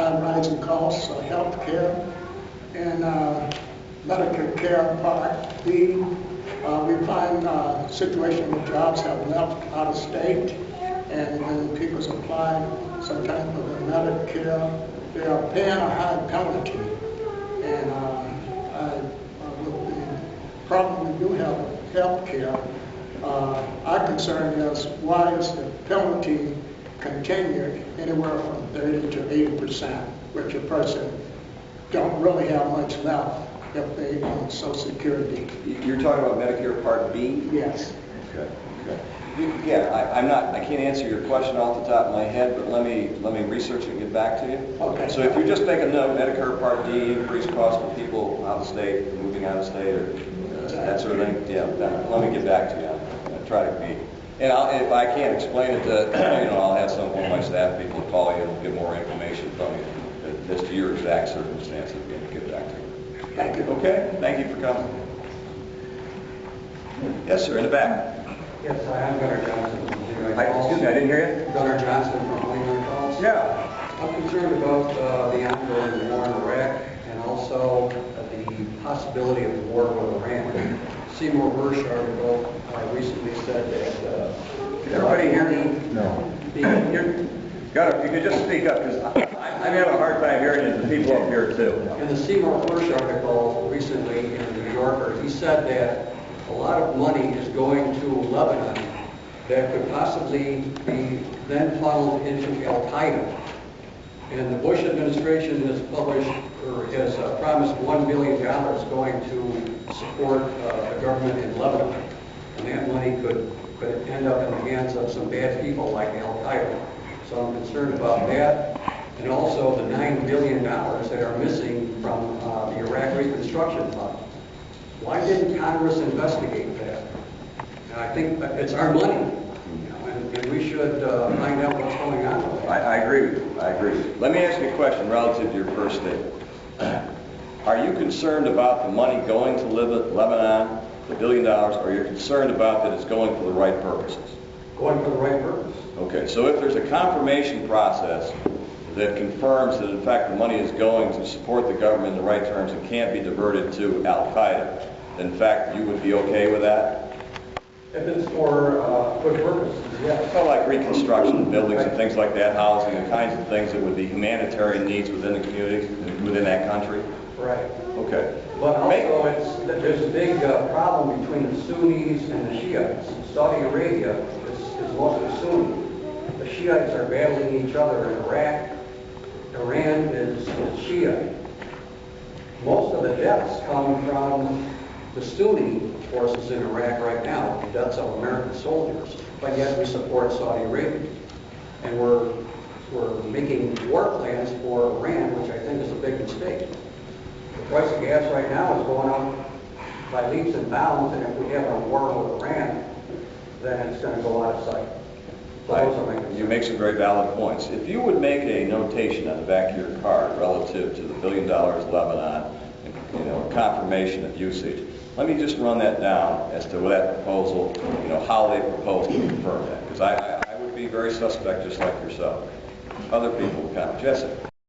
high rising costs of health care and Medicare care Part B. We find situation where jobs have left out of state, and when people apply sometimes for the Medicare, they are paying a high penalty. And with the problem we do have with health care, our concern is why is the penalty continued anywhere from 30 to 80%, which a person don't really have much left if they own Social Security. You're talking about Medicare Part B? Yes. Okay. Okay. Again, I can't answer your question off the top of my head, but let me research it and get back to you. Okay. So if you just make a note, Medicare Part D, increased cost for people out of state, moving out of state, or that sort of thing. Yeah. Let me get back to you. I'll try to be. And if I can't explain it to, I'll have one of my staff people call you and get more information from you as to your exact circumstances and get back to you. Thank you. Okay. Thank you for coming. Yes, sir. In the back. Yes, I am Gunnar Johnson from Excuse me, I didn't hear you. Gunnar Johnson from Leland Falls. Yeah. I'm concerned about the ongoing war in Iraq and also the possibility of war with Iran. Seymour Hersh article recently said that... Can everybody hear me? No. Gunnar, if you could just speak up, because I'm having a hard time hearing you, the people up here too. In the Seymour Hersh article recently in the New Yorker, he said that a lot of money is going to Lebanon that could possibly be then funneled into Al-Qaeda. And the Bush administration has published, or has promised $1 billion going to support the government in Lebanon. And that money could end up in the hands of some bad people like Al-Qaeda. So I'm concerned about that. And also the $9 billion that are missing from the Iraq Reconstruction Fund. Why didn't Congress investigate that? And I think it's our money, and we should find out what's going on with it. I agree with you. I agree with you. Let me ask you a question relative to your first statement. Are you concerned about the money going to Lebanon, the $1 billion, or are you concerned about that it's going for the right purposes? Going for the right purpose. Okay, so if there's a confirmation process that confirms that in fact the money is going to support the government in the right terms and can't be diverted to Al-Qaeda, then in fact you would be okay with that? If it's for good purposes, yes. So like reconstruction of buildings and things like that, housing, the kinds of things that would be humanitarian needs within the communities, within that country? Right. Okay. But also there's a big problem between the Sunnis and the Shiites. Saudi Arabia is mostly Sunni. The Shiites are battling each other in Iraq. Iran is Shia. Most of the deaths come from the Sunni forces in Iraq right now, the deaths of American soldiers, but yet we support Saudi Arabia. And we're making war plans for Iran, which I think is a big mistake. The price of gas right now is going up by leaps and bounds, and if we have a war with Iran, then it's going to go out of sight. You make some very valid points. If you would make a notation on the back of your card relative to the $1 billion Lebanon, and, confirmation of usage, let me just run that down as to that proposal, how they propose to confirm that, because I would be very suspect just like yourself. Other people will comment. Jessica.